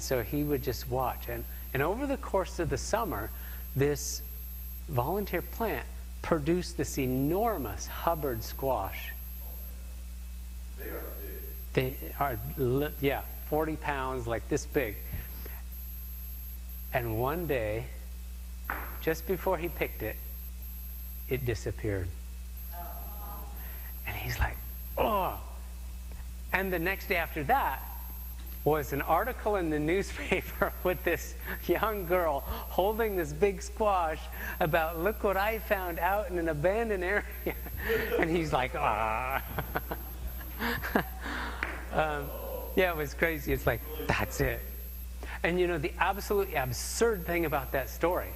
So he would just watch. And over the course of the summer, this volunteer plant produced this enormous Hubbard squash. They are big. They are, 40 pounds, like this big. And one day, just before he picked it, it disappeared. And he's like, oh. And the next day after that was an article in the newspaper with this young girl holding this big squash about, look what I found out in an abandoned area. And he's like, ah. Yeah, it was crazy. It's like, that's it. And you know, the absolutely absurd thing about that story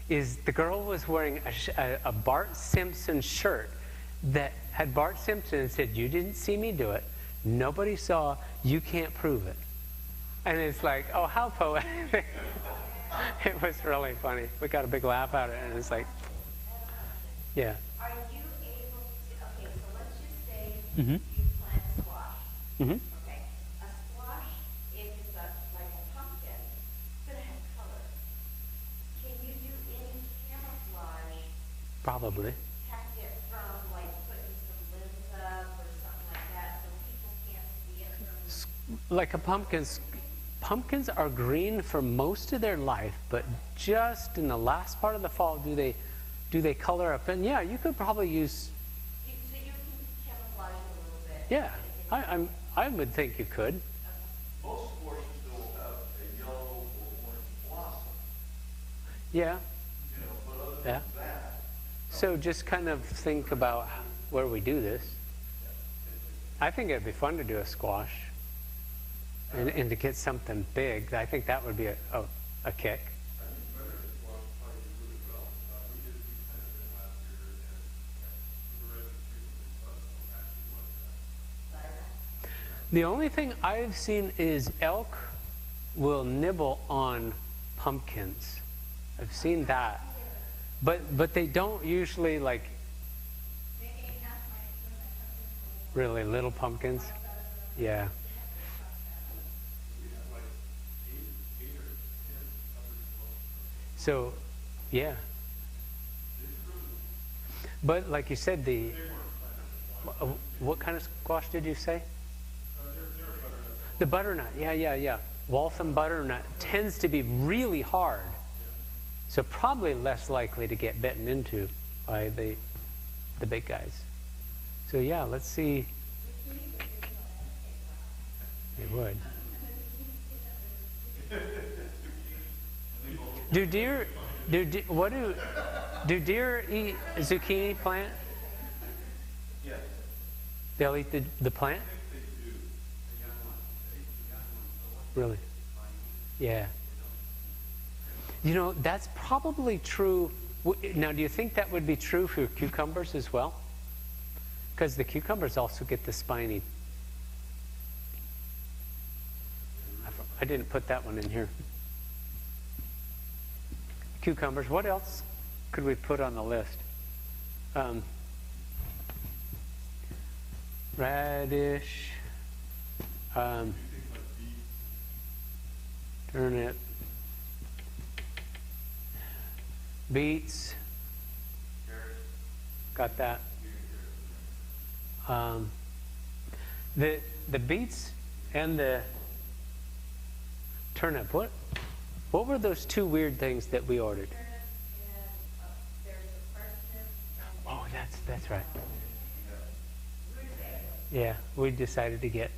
is the girl was wearing a Bart Simpson shirt that had Bart Simpson and said, you didn't see me do it. Nobody saw. You can't prove it. And it's like, oh, how poetic. It was really funny. We got a big laugh out of it. And it's like, yeah. Are you able to, okay, so let's just say Mm-hmm. you plant squash. Mm-hmm. Okay. A squash, if it's like a pumpkin, it's going to have color. Can you do any camouflage? Probably. Protect it from like putting some limbs up or something like that so people can't see it from... Like a pumpkins are green for most of their life, but just in the last part of the fall do they color up. And yeah, you could probably use... So you can camouflage it a little bit. Yeah, I would think you could. Most squashes will have a yellow or orange blossom. Yeah. You know, but other Yeah. than that, So just kind of think about where we do this. I think it'd be fun to do a squash and to get something big. I think that would be a kick. I think better squash probably do really well. We planted them last year, and the red actually like that. The only thing I've seen is elk will nibble on pumpkins. I've seen that. But they don't usually like really little pumpkins. Yeah. So, yeah. But like you said, what kind of squash did you say? The butternut. Yeah. Waltham butternut tends to be really hard. So probably less likely to get bitten into by the big guys. So yeah, let's see. They would. Do deer eat a zucchini plant? Yes. They'll eat the plant? They do. The young ones. They eat the young ones. Really? Yeah. You know, that's probably true. Now, do you think that would be true for cucumbers as well? Because the cucumbers also get the spiny. I didn't put that one in here. Cucumbers. What else could we put on the list? Radish. Turnip. Beets. Got that. The beets and the turnip. What were those two weird things that we ordered? Oh, that's right. Yeah, we decided to get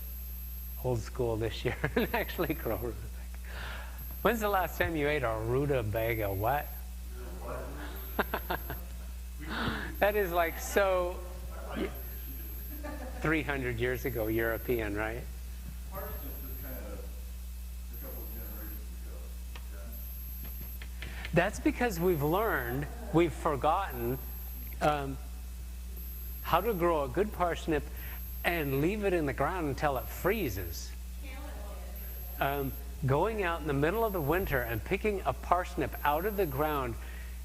old school this year and actually grow rutabaga. When's the last time you ate a rutabaga? What? That is like so 300 years ago, European, right? Parsnips is kind of a couple of generations ago. That's because we've forgotten how to grow a good parsnip and leave it in the ground until it freezes. Going out in the middle of the winter and picking a parsnip out of the ground,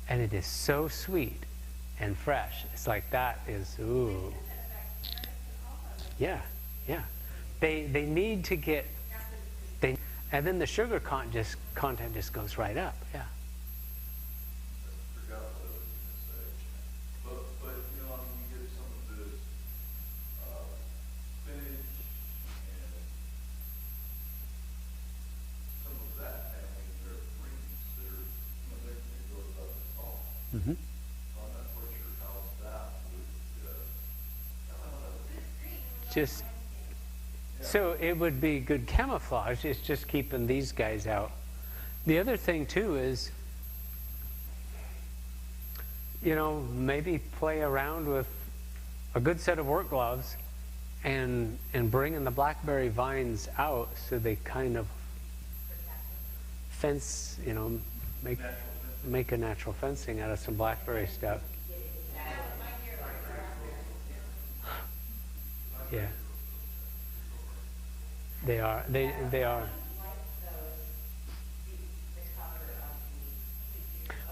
and it is so sweet and fresh. It's like that is, ooh. Yeah. They need to get, And then the sugar content just goes right up. Yeah. Forgot what I was gonna say. But you know, I mean, you get some of this spinach and some of that family, their greens that are, you know, they go about this tall. Mm-hmm. So I'm not quite sure how that would, Just so it would be good camouflage. It's just keeping these guys out. The other thing too is, you know, maybe play around with a good set of work gloves and bringing the blackberry vines out so they kind of fence, you know, make a natural fencing out of some blackberry stuff. Yeah. They are. They are.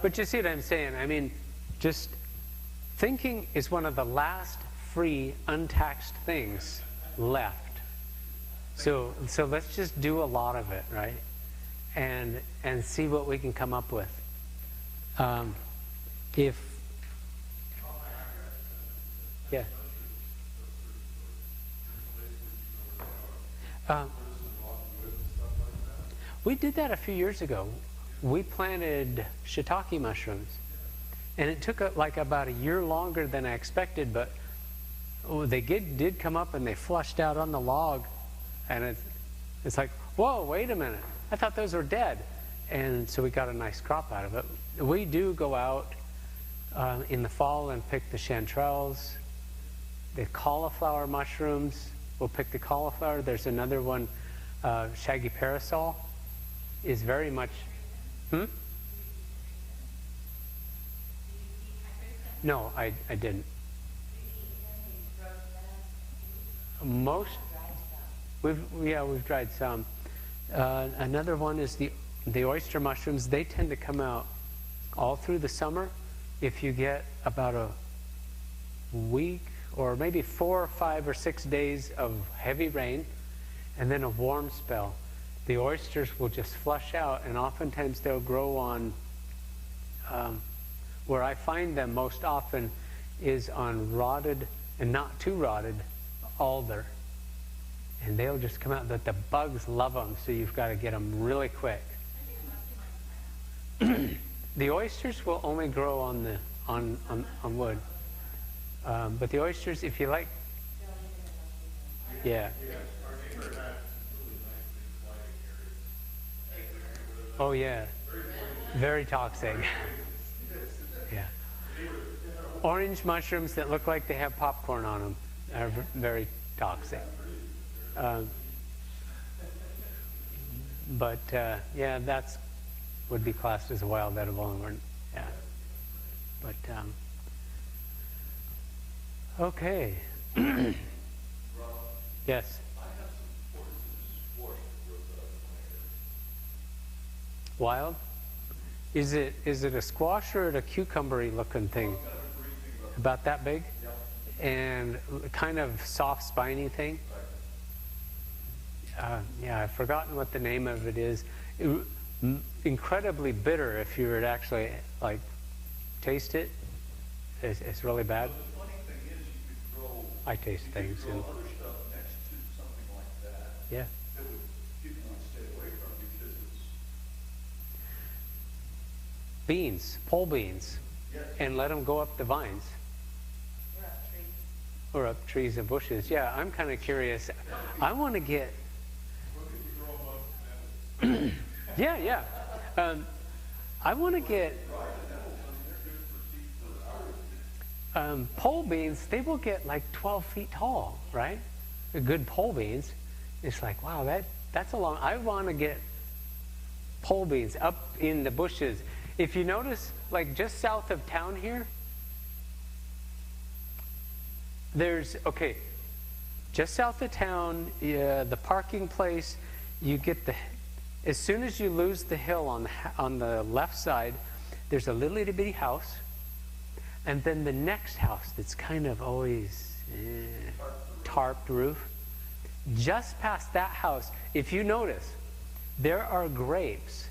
But you see what I'm saying? I mean, just thinking is one of the last free, untaxed things left. So let's just do a lot of it, right? And see what we can come up with. Yeah. We did that a few years ago. We planted Shiitake mushrooms, and it took like about a year longer than I expected, but they did come up and they flushed out on the log, and it's like, whoa, wait a minute, I thought those were dead. And so we got a nice crop out of it. We do go out in the fall and pick the chanterelles, the cauliflower mushrooms. We'll pick the cauliflower. There's another one, shaggy parasol, is very much. No, I didn't. We've dried some. Another one is the oyster mushrooms. They tend to come out all through the summer. If you get about a week or maybe 4 or 5 or 6 days of heavy rain and then a warm spell, the oysters will just flush out, and oftentimes they'll grow on, where I find them most often is on rotted and not too rotted alder. And they'll just come out. The bugs love them, so you've got to get them really quick. The oysters will only grow on wood. But the oysters, if you like, yeah. Oh yeah, very toxic. Yeah. Orange mushrooms that look like they have popcorn on them are very toxic. But yeah, that's would be classed as a wild edible, and we're, yeah. But okay. Yes. Wild? Is it a squash or a cucumbery looking thing? About that big? And kind of soft spiny thing? Yeah, I've forgotten what the name of it is. Incredibly bitter if you were to actually like taste it. It's really bad. I taste things. And, yeah. Beans, pole beans, and let them go up the vines. Or up trees and bushes. Yeah, I'm kind of curious. I want to get. Yeah. I want to get pole beans. They will get like 12 feet tall, right? The good pole beans. It's like, wow, that's a long. I want to get pole beans up in the bushes. If you notice, like just south of town here, there's, okay, just south of town, the parking place, you get as soon as you lose the hill on the left side, there's a little itty bitty house, and then the next house that's kind of always tarped roof. Just past that house, if you notice, there are grapes.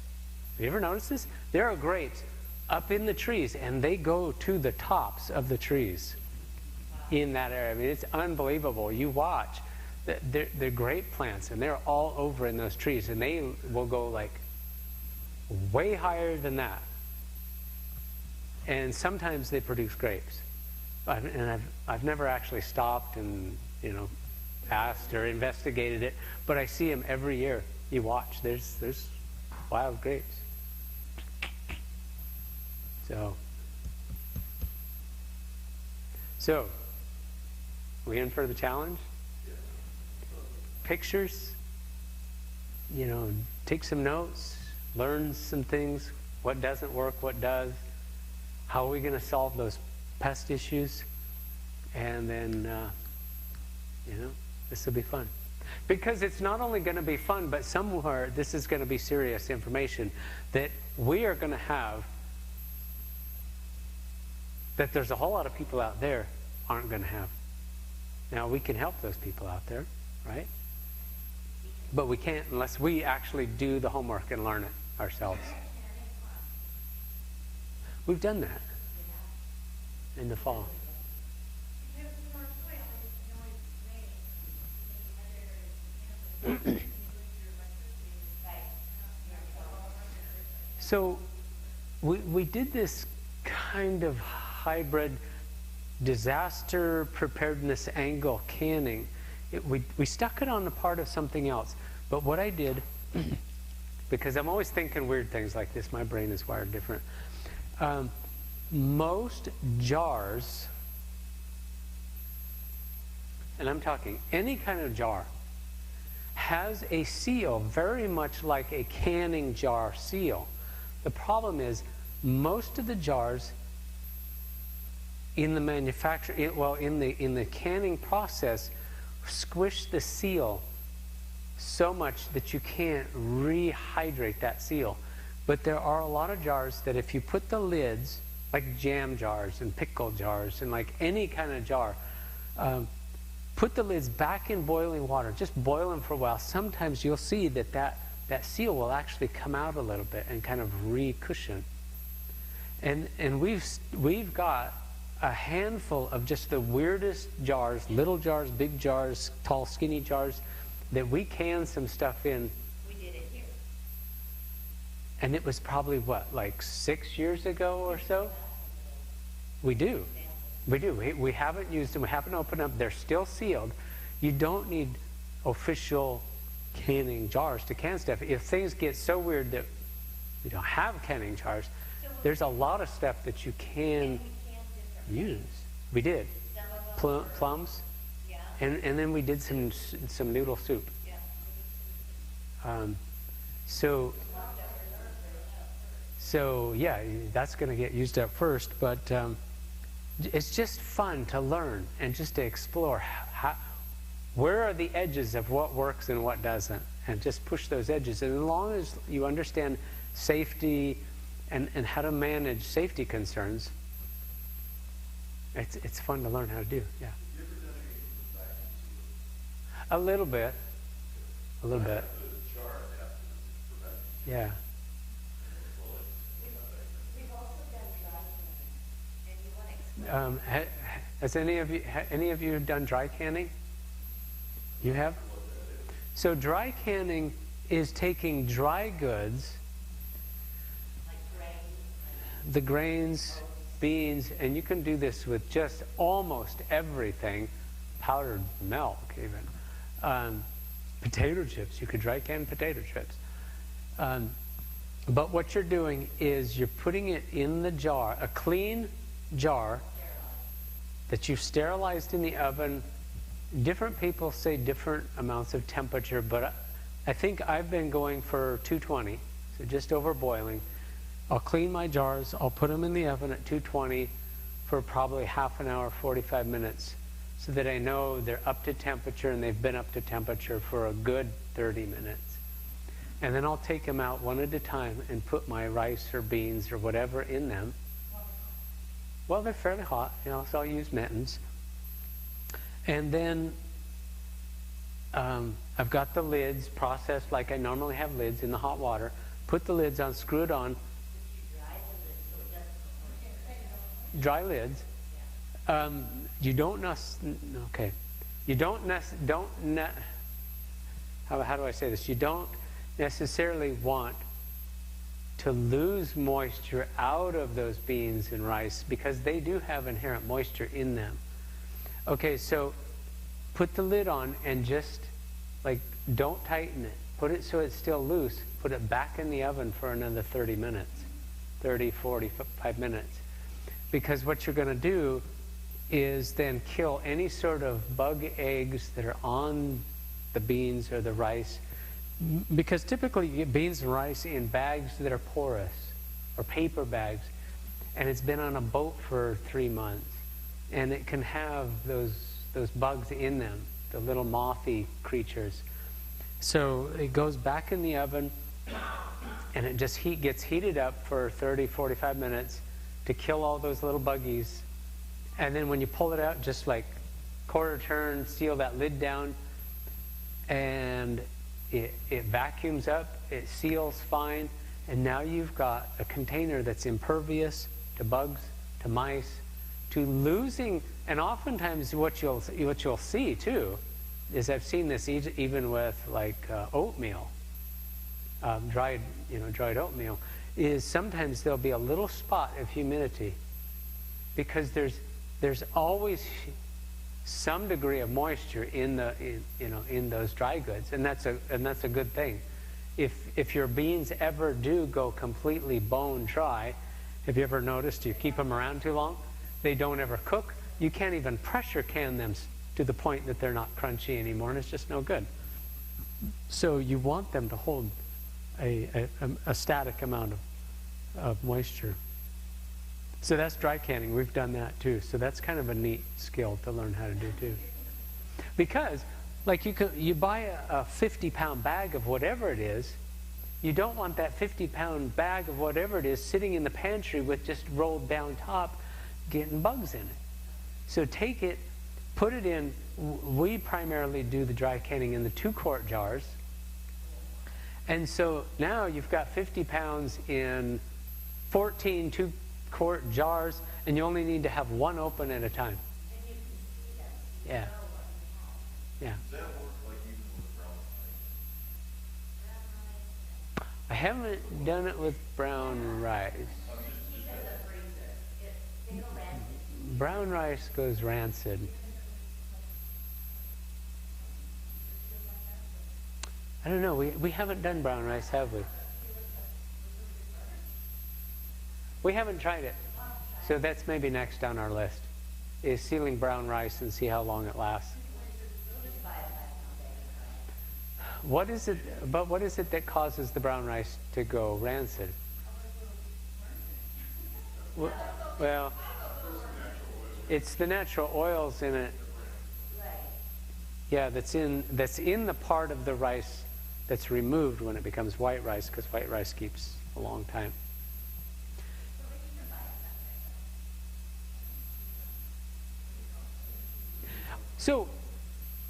Have you ever noticed this? There are grapes up in the trees, and they go to the tops of the trees in that area. I mean, it's unbelievable. You watch. They're grape plants, and they're all over in those trees, and they will go like way higher than that. And sometimes they produce grapes. I've never actually stopped and, asked or investigated it, but I see them every year. You watch, there's wild grapes. So, we in for the challenge? Pictures, take some notes, learn some things, what doesn't work, what does, how are we going to solve those pest issues, and then, this will be fun. Because it's not only going to be fun, but somewhere this is going to be serious information that we are going to have, that there's a whole lot of people out there aren't going to have. Now, we can help those people out there, right? But we can't unless we actually do the homework and learn it ourselves. We've done that in the fall. So we did this kind of hybrid disaster preparedness angle canning. We stuck it on the part of something else. But what I did, because I'm always thinking weird things like this, my brain is wired different. Most jars, and I'm talking any kind of jar, has a seal very much like a canning jar seal. The problem is most of the jars in the manufacture, in the canning process, squish the seal so much that you can't rehydrate that seal. But there are a lot of jars that if you put the lids, like jam jars and pickle jars and like any kind of jar, put the lids back in boiling water, just boil them for a while. Sometimes you'll see that seal will actually come out a little bit and kind of re-cushion. And we've got a handful of just the weirdest jars, little jars, big jars, tall, skinny jars, that we can some stuff in. We did it here. And it was probably, like 6 years ago or so? We do. We do. We haven't used them. We haven't opened them. They're still sealed. You don't need official canning jars to can stuff. If things get so weird that we don't have canning jars, there's a lot of stuff that you can use. We did. Plums. Yeah. And then we did some noodle soup. Yeah. So yeah, that's going to get used up first, but it's just fun to learn and just to explore where are the edges of what works and what doesn't, and just push those edges. And as long as you understand safety and how to manage safety concerns, it's fun to learn how to do. Yeah. A little bit. Yeah. We've also done dry canning. And you want to explain? Has any of you done dry canning? You have? So dry canning is taking dry goods, Like grains. the grains, beans, and you can do this with just almost everything, powdered milk even. Potato chips, you could dry can potato chips. But what you're doing is you're putting it in the jar, a clean jar that you've sterilized in the oven. Different people say different amounts of temperature, but I think I've been going for 220, so just over boiling. I'll clean my jars, I'll put them in the oven at 220 for probably half an hour, 45 minutes, so that I know they're up to temperature and they've been up to temperature for a good 30 minutes. And then I'll take them out one at a time and put my rice or beans or whatever in them. Well, they're fairly hot, so I'll use mittens. And then I've got the lids processed like I normally have lids in the hot water. Put the lids on, screw it on. Dry lids. You don't okay. You don't how do I say this? You don't necessarily want to lose moisture out of those beans and rice because they do have inherent moisture in them. Okay, so put the lid on and just like don't tighten it. Put it so it's still loose. Put it back in the oven for another 30 minutes. 30, 45 minutes. Because what you're going to do is then kill any sort of bug eggs that are on the beans or the rice. Because typically you get beans and rice in bags that are porous or paper bags, and it's been on a boat for 3 months, and it can have those bugs in them, the little mothy creatures. So it goes back in the oven, and it just gets heated up for 30, 45 minutes to kill all those little buggies. And then when you pull it out, just like quarter turn, seal that lid down, and it vacuums up, it seals fine, and now you've got a container that's impervious to bugs, to mice, to losing. And oftentimes what you'll see too is, I've seen this even with like oatmeal, dried oatmeal, is sometimes there'll be a little spot of humidity because there's always some degree of moisture in those dry goods, and that's a good thing. If your beans ever do go completely bone dry, have you ever noticed you keep them around too long, they don't ever cook? You can't even pressure can them to the point that they're not crunchy anymore, and it's just no good. So you want them to hold a static amount of moisture. So that's dry canning. We've done that too. So that's kind of a neat skill to learn how to do too. Because like you buy a 50-pound bag of whatever it is, you don't want that 50-pound bag of whatever it is sitting in the pantry with just rolled down top getting bugs in it. So take it, put it in. We primarily do the dry canning in the 2-quart jars. And so now you've got 50 pounds in 14 2-quart jars, and you only need to have one open at a time. And you can see them. So you Yeah. know what you have. Yeah. Does that work like even with brown rice? I haven't done it with brown rice. Keep it in the freezer. They go rancid. Brown rice goes rancid. I don't know. We haven't done brown rice, have we? We haven't tried it. So that's maybe next on our list, is sealing brown rice and see how long it lasts. What is it that causes the brown rice to go rancid? Well, it's the natural oils in it. Yeah, that's in the part of the rice that's removed when it becomes white rice, because white rice keeps a long time. So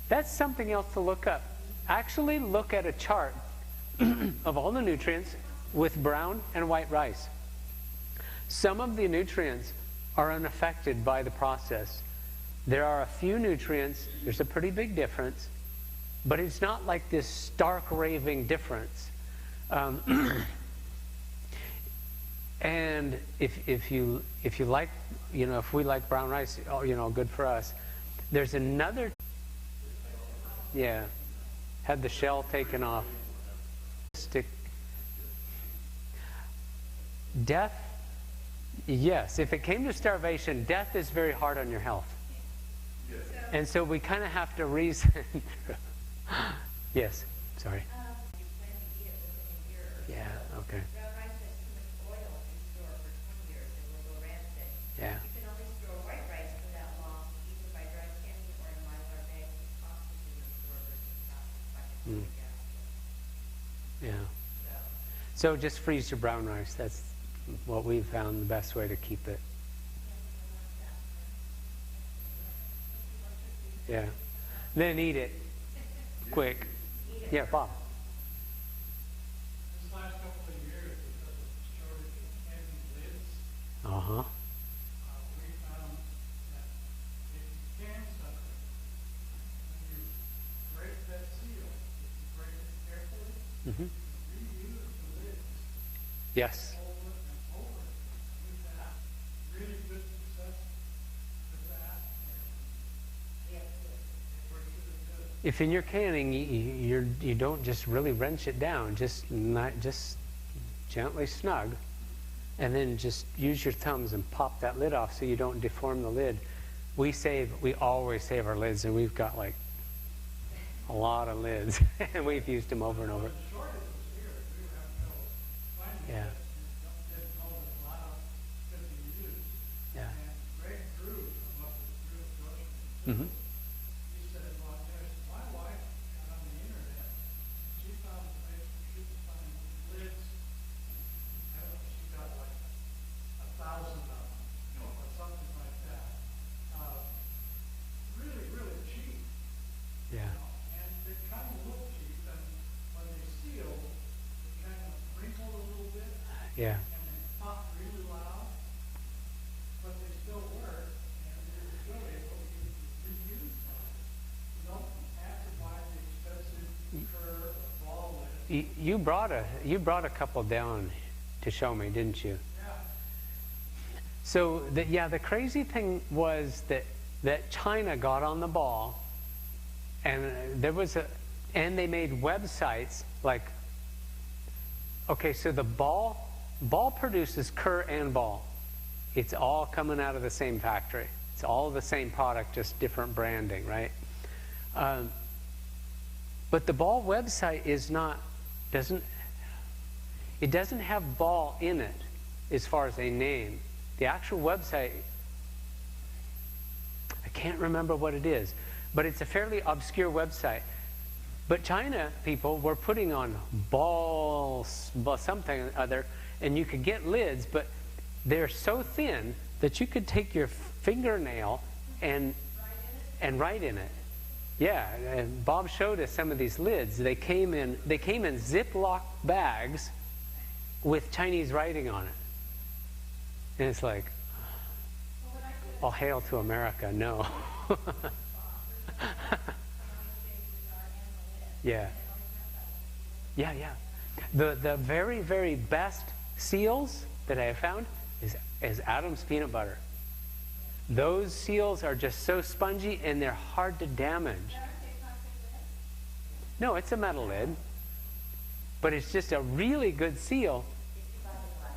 that's something else to look up. Actually look at a chart of all the nutrients with brown and white rice. Some of the nutrients are unaffected by the process. There are a few nutrients, there's a pretty big difference, but it's not like this stark raving difference. And if you like, if we like brown rice, good for us. There's another, had the shell taken off. Death, yes, if it came to starvation, death is very hard on your health. And so we kind of have to reason through. Yes, sorry. You plan to eat it within a year or so. Yeah, okay. Brown rice has too much oil if you store for 20 years. It will go rancid. Yeah. You can only store white rice for that long, either by dry canning or in mylar bags with oxygen absorbers and plastic buckets. Yeah. So, So just freeze your brown rice. That's what we've found the best way to keep it. Yeah. Then eat it. quick. Yeah, Bob. This last couple of years, because of the shortage of candy lids, Uh-huh. we found that if you can something, when you break that seal, if you break it carefully, Mm-hmm. reuse the lids Yes. over and over. We've had really good success with that, and it works really good. If in your canning you don't just really wrench it down, just gently snug, and then just use your thumbs and pop that lid off so you don't deform the lid. We always save our lids, and we've got like a lot of lids, and we've used them over and over. The shortage was here, we were having trouble finding Yeah. it, and didn't know that a lot of could be used. Yeah. And Greg Drew come up with real solutions. Mm-hmm. He said, well, my wife got on the internet, she found a place where she could find lids, I don't know, she got like 1,000 of them, or something like that. Really, really cheap, Yeah. and they kind of look cheap, and when they seal, they kind of wrinkle a little bit, Yeah. and they pop really loud, but they still work, and they're still able to reuse them. You don't have to buy the expensive fur or ball lid. You brought a couple down to show me, didn't you? Yeah, So the crazy thing was that China got on the ball, and and they made websites like, okay, so the ball produces cur and ball. It's all coming out of the same factory. It's all the same product, just different branding, right? But the ball website doesn't have ball in it as far as a name. The actual website, I can't remember what it is, but it's a fairly obscure website. But China people were putting on balls, something or other, and you could get lids, but they're so thin that you could take your fingernail and write in it. Yeah, and Bob showed us some of these lids. They came in Ziploc bags with Chinese writing on it. And it's like, all hail to America. No. Yeah. Yeah. The very, very best seals that I have found is Adam's peanut butter. Those seals are just so spongy and they're hard to damage. No, it's a metal lid. But it's just a really good seal.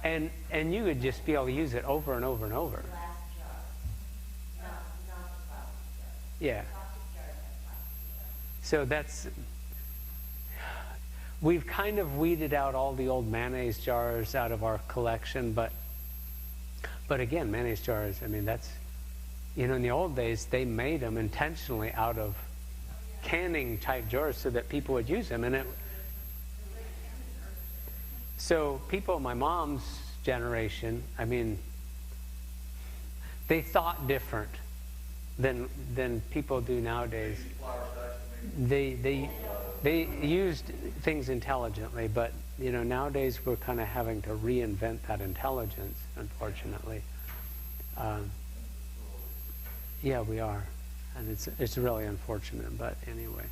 And you would just be able to use it over and over and over. Yeah. So we've kind of weeded out all the old mayonnaise jars out of our collection, but again, mayonnaise jars, I mean, that's, in the old days, they made them intentionally out of canning type jars so that people would use them. And so people, my mom's generation, I mean, they thought different than people do nowadays. They used things intelligently, but nowadays we're kind of having to reinvent that intelligence, unfortunately. Yeah, we are, and it's really unfortunate. But anyway,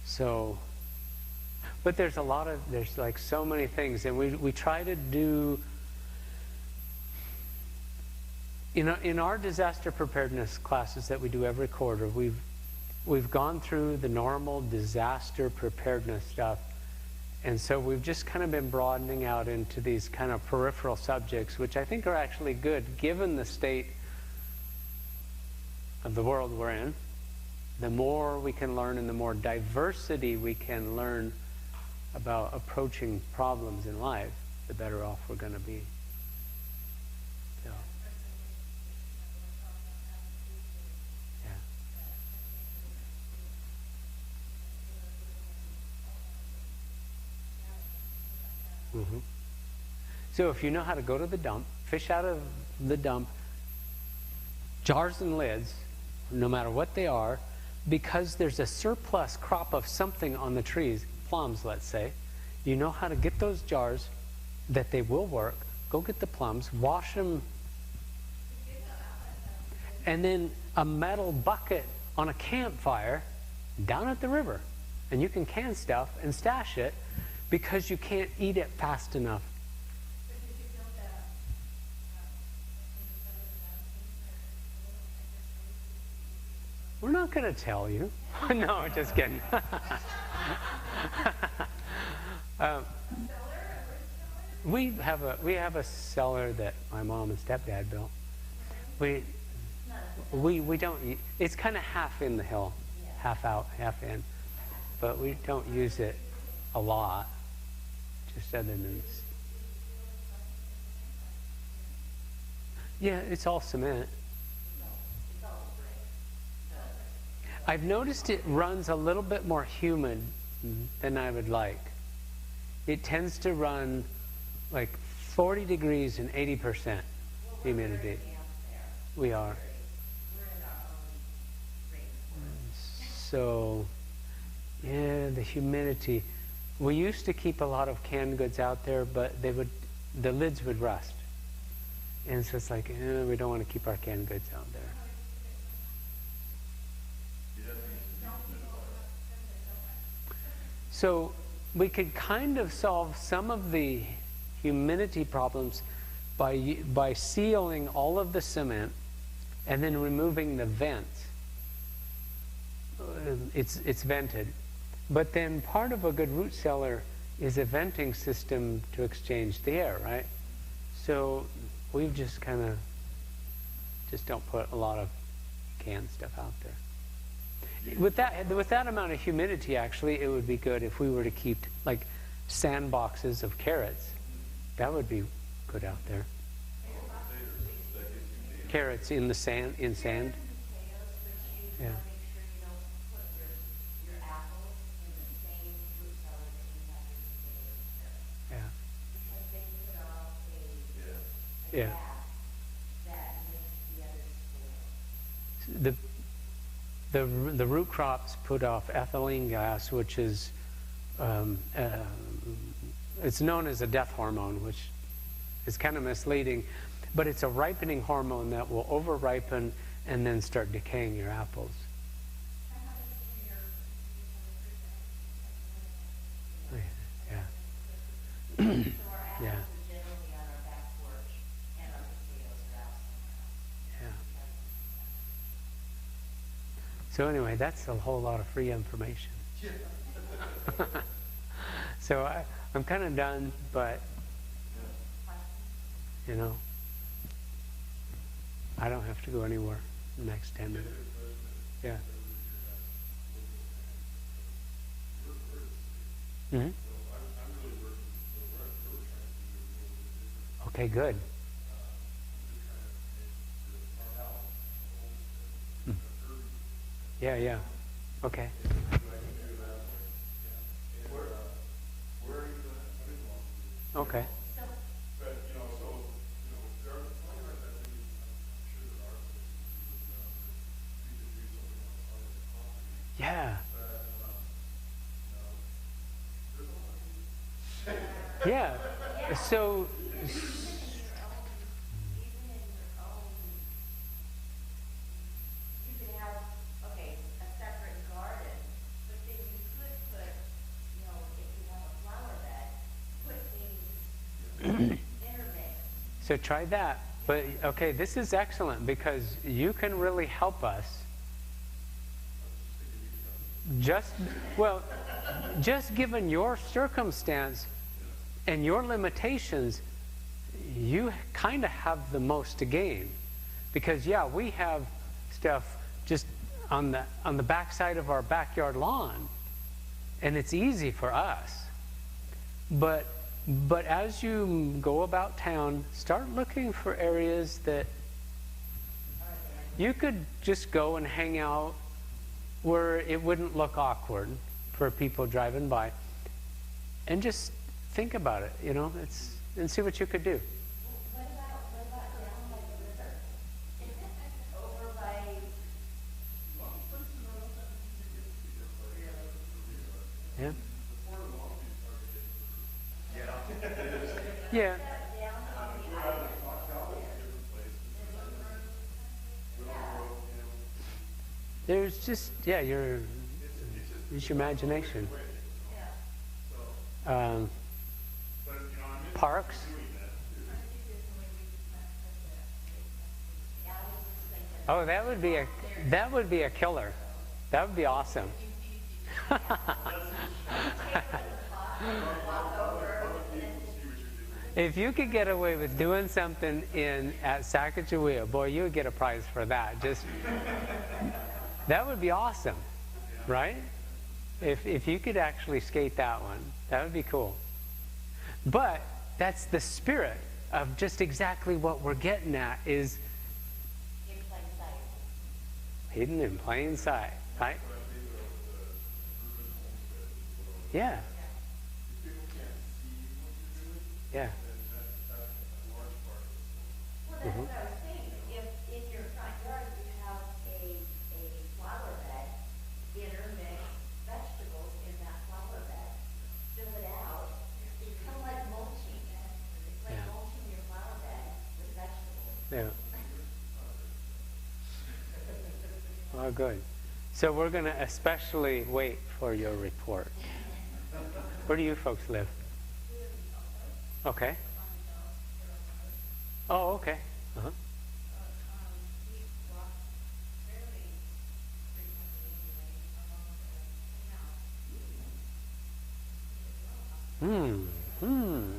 so. But there's like so many things, and we try to do. In our disaster preparedness classes that we do every quarter, we've gone through the normal disaster preparedness stuff, and so we've just kind of been broadening out into these kind of peripheral subjects, which I think are actually good given the state of the world we're in. The more we can learn and the more diversity we can learn about approaching problems in life, the better off we're going to be. So, yeah. Mm-hmm. So if you know how to go to the dump, fish out of the dump, jars and lids, no matter what they are, because there's a surplus crop of something on the trees, plums, let's say, you know how to get those jars that they will work. Go get the plums, wash them, and then a metal bucket on a campfire down at the river. And you can can stuff and stash it because you can't eat it fast enough. We're not going to tell you. No, just kidding. We have a cellar that my mom and stepdad built. We don't. It's kind of half in the hill, half out, half in, but we don't use it a lot. Just other than. Yeah, it's all cement. I've noticed it runs a little bit more humid than I would like. It tends to run like 40 degrees and 80% humidity. We are. So, yeah, the humidity. We used to keep a lot of canned goods out there, but the lids would rust. And so it's like, we don't want to keep our canned goods out there. So we could kind of solve some of the humidity problems by sealing all of the cement and then removing the vents. It's vented. But then part of a good root cellar is a venting system to exchange the air, right? So we've just kind of just don't put a lot of canned stuff out there. With that amount of humidity, actually, it would be good if we were to keep like sandboxes of carrots. That would be good out there. Carrots in the sand, in sand. Yeah. Yeah. The root crops put off ethylene gas, which is it's known as a death hormone, which is kind of misleading, but it's a ripening hormone that will over-ripen and then start decaying your apples. Yeah. Yeah. So anyway, that's a whole lot of free information. So I'm kind of done, but you know, I don't have to go anywhere in the next 10 minutes. Yeah. Mm-hmm. Okay, good. Yeah, yeah. Okay. Okay. Yeah. Yeah. So so try that. But okay, this is excellent because you can really help us. Just given your circumstance and your limitations, you kind of have the most to gain. Because yeah, we have stuff just on the backside of our backyard lawn, and it's easy for us. But as you go about town, start looking for areas that you could just go and hang out where it wouldn't look awkward for people driving by, and just think about it, you know, and see what you could do. What about down by the river? Over by... Yeah. Before the long beach started getting through. Yeah. We're having to talk about it in different places. We don't grow, you know. There's just, yeah, it's your imagination. But, you know, I'm in Parks. doing that too. Oh, that would be a killer. That would be awesome. If you could get away with doing something at Sacagawea, boy, you would get a prize for that. Just that would be awesome, right? If you could actually skate that one, that would be cool. But that's the spirit of just exactly what we're getting at is In plain sight. hidden in plain sight, right? Yeah. People can't see what you're doing, Yeah. then that's a large part of it. Well, that's what I was saying. If in your front yard you have a flower bed, intermix vegetables in that flower bed, fill it out, it's kind of like mulching. It's like Yeah. mulching your flower bed with vegetables. Yeah. Oh, good. So we're going to especially wait for your report. Where do you folks live? Okay. Oh, okay. Uh-huh.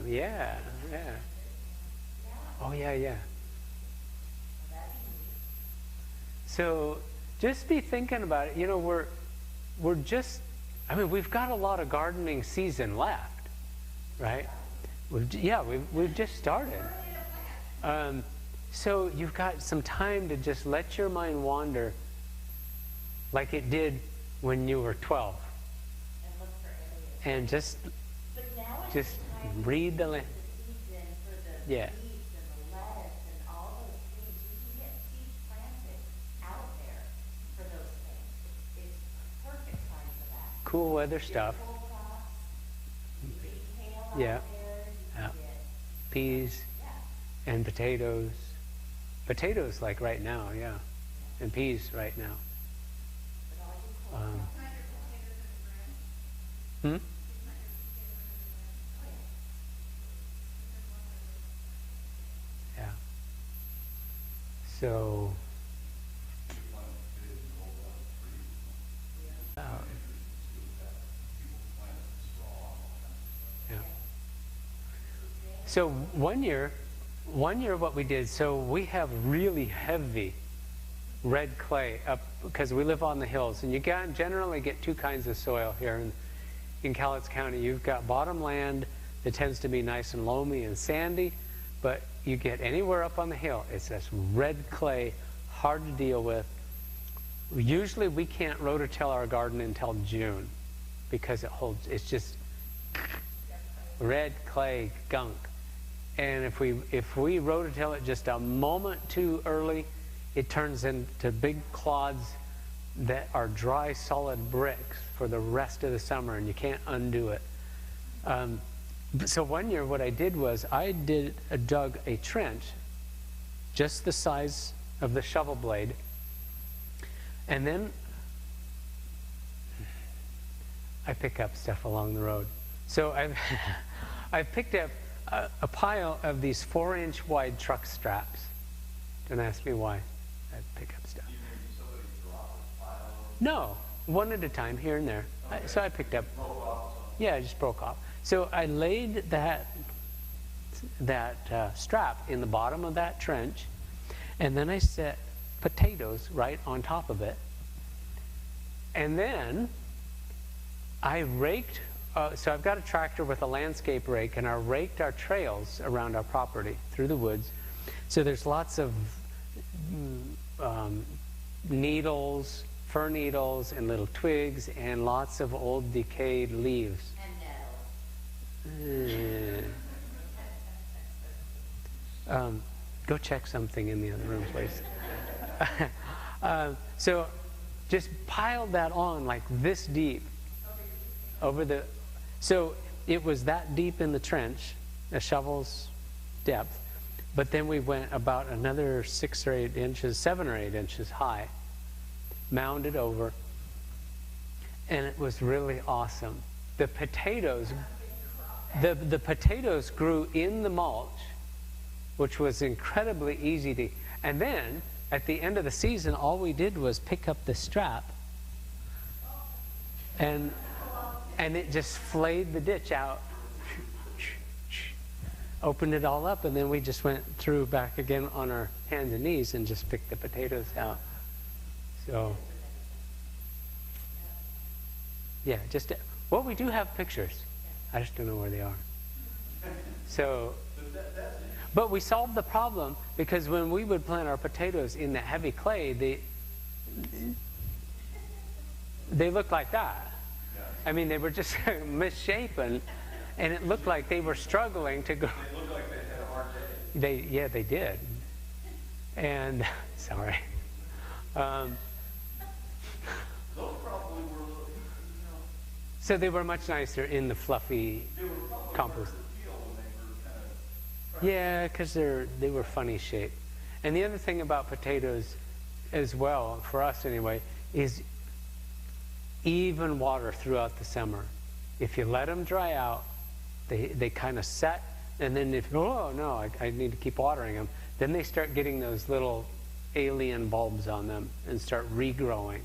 Yeah, yeah. Oh, yeah, yeah. So just be thinking about it. You know, we're just, I mean, we've got a lot of gardening season left, right? We've just started. So you've got some time to just let your mind wander like it did when you were 12. And look for areas. And just But now is Just the time read the to land. put the seeds in for the Yeah. beets and the lettuce and all those things. You can get seeds planted out there for those things. It's perfect time for that. cool weather Your stuff. full crops, you get kale out Yeah. there, you Yeah. get, Peas yeah. and potatoes. Potatoes like right now, yeah. And peas right now. But all you cold Um, crops, hmm? Yeah. So, yeah. So one year what we did, so we have really heavy red clay up because we live on the hills, and you generally get two kinds of soil here in Cowlitz County. You've got bottomland that tends to be nice and loamy and sandy, but you get anywhere up on the hill, it's this red clay, hard to deal with. Usually we can't rototill our garden until June because it's just red clay gunk. And if we rototill it just a moment too early, it turns into big clods that are dry, solid bricks for the rest of the summer, and you can't undo it. So one year what I did was I dug a trench just the size of the shovel blade, and then I pick up stuff along the road. So I've picked up a pile of these 4-inch wide truck straps. Don't ask me why I pick up stuff. No, one at a time, here and there. So I picked up. Yeah, it just broke off. So I laid that strap in the bottom of that trench, and then I set potatoes right on top of it. And then I raked. So I've got a tractor with a landscape rake, and I raked our trails around our property through the woods. So there's lots of needles, fir needles, and little twigs, and lots of old decayed leaves. and nettles. Go check something in the other room, please. So just piled that on like this deep. over the, so it was that deep in the trench, a shovel's depth, but then we went about another 6 or 8 inches, 7 or 8 inches high, mounded over, and it was really awesome. The potatoes, the potatoes grew in the mulch, which was incredibly easy to, and then at the end of the season, all we did was pick up the strap, and it just flayed the ditch out, opened it all up, and then we just went through back again on our hands and knees and just picked the potatoes out. So, yeah, just, well, we do have pictures. I just don't know where they are. So, but we solved the problem, because when we would plant our potatoes in that heavy clay, they looked like that. I mean, they were just misshapen, and it looked like they were struggling to go. They looked like they had a hard day. Yeah, they did. And sorry. Those probably were, you know. So they were much nicer in the fluffy They were probably compost. harder to peel when they were kind of. Yeah, because they were funny shaped. And the other thing about potatoes as well, for us anyway, is even water throughout the summer. If you let them dry out, they kind of set, and then if, oh no, I need to keep watering them, then they start getting those little alien bulbs on them and start regrowing.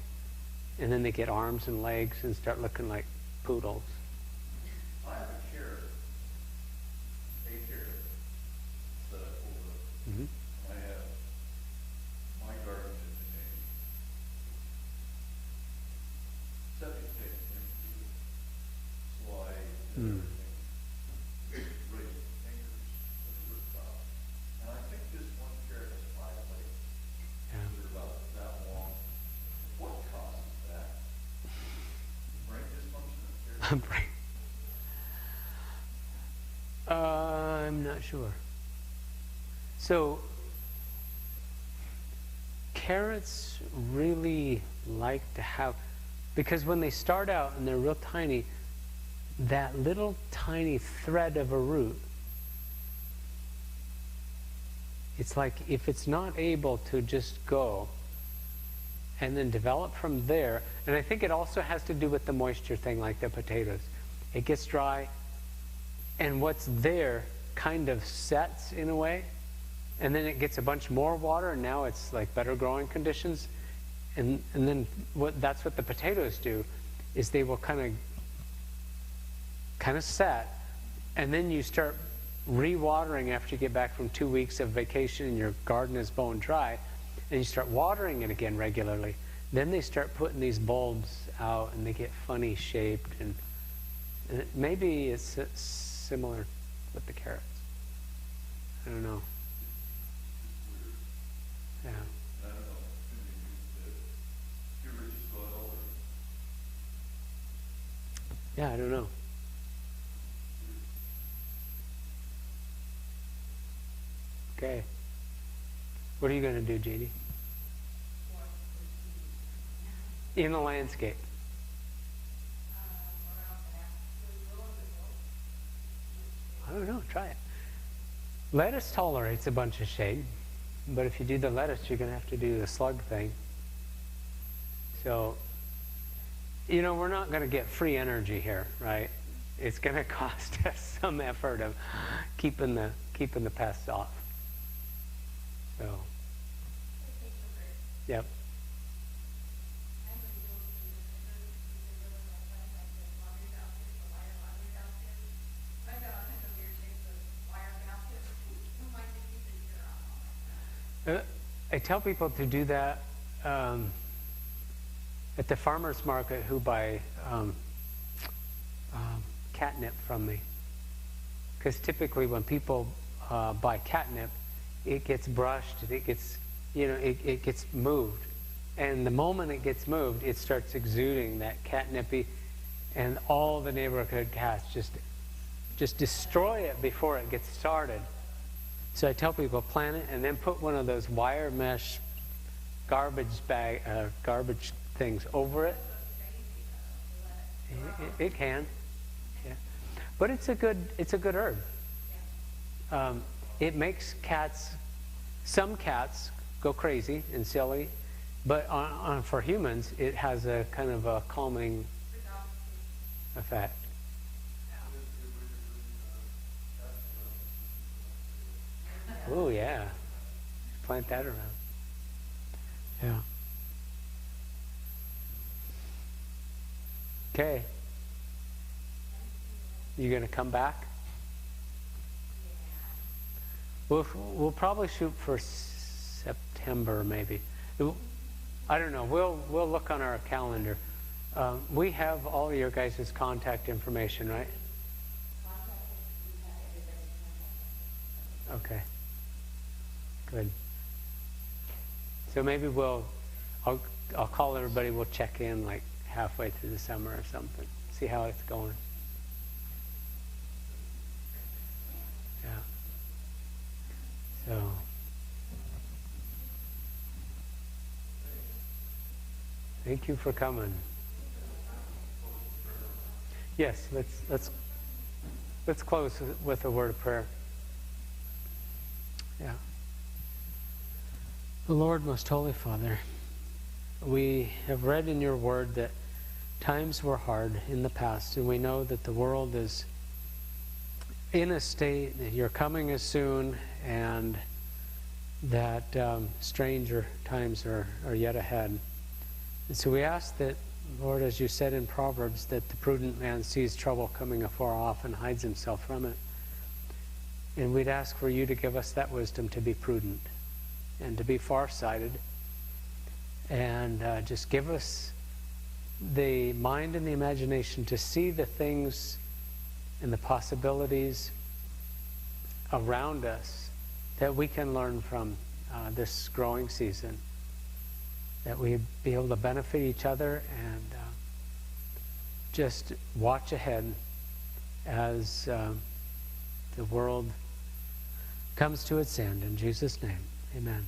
And then they get arms and legs and start looking like poodles. I have a carrot that I pulled up. Mm-hmm. I have my garden is in a septic tank next to it. Slide and everything. Raised fingers at the rooftop. And I think this one carrot has 5 legs. Yeah. They're about that long. What causes that? Brain dysfunction of carrots? I'm not sure. So, carrots really like to have, because when they start out and they're real tiny, that little tiny thread of a root, it's like if it's not able to just go and then develop from there, and I think it also has to do with the moisture thing, like the potatoes. It gets dry, and what's there kind of sets in a way, and then it gets a bunch more water, and now it's like better growing conditions, and then that's what the potatoes do, is they will kind of set, and then you start re-watering after you get back from 2 weeks of vacation and your garden is bone dry, and you start watering it again regularly. Then they start putting these bulbs out, and they get funny shaped, and maybe it's similar with the carrots. I don't know. Yeah. I don't know. Humor just going over. Yeah, I don't know. Okay. What are you going to do, J.D.? In the landscape. I don't know. Try it. Lettuce tolerates a bunch of shade, but if you do the lettuce, you're going to have to do the slug thing. So, you know, we're not going to get free energy here, right? It's going to cost us some effort of keeping the pests off. So, yep. I tell people to do that at the farmer's market who buy catnip from me. Because typically when people buy catnip, it gets brushed, it gets, it gets moved. And the moment it gets moved, it starts exuding that catnippy, and all the neighborhood cats just destroy it before it gets started. So I tell people, plant it and then put one of those wire mesh garbage things over it. It can. Yeah. But it's a good herb. It makes some cats go crazy and silly, but for humans, it has a kind of a calming effect. Oh yeah, plant that around. Yeah. Okay. You gonna come back? We'll probably shoot for September maybe. I don't know. We'll look on our calendar. We have all your guys' contact information, right? Okay. Good. So maybe I'll call everybody. We'll check in like halfway through the summer or something. See how it's going. Yeah. So. Thank you for coming. Yes, let's close with a word of prayer. Yeah. The Lord, most holy Father, we have read in your word that times were hard in the past, and we know that the world is in a state that your coming is soon, and that stranger times are yet ahead. And so we ask that, Lord, as you said in Proverbs, that the prudent man sees trouble coming afar off and hides himself from it. And we'd ask for you to give us that wisdom to be prudent and to be farsighted, and just give us the mind and the imagination to see the things and the possibilities around us that we can learn from this growing season, that we be able to benefit each other and just watch ahead as the world comes to its end. In Jesus' name, amen.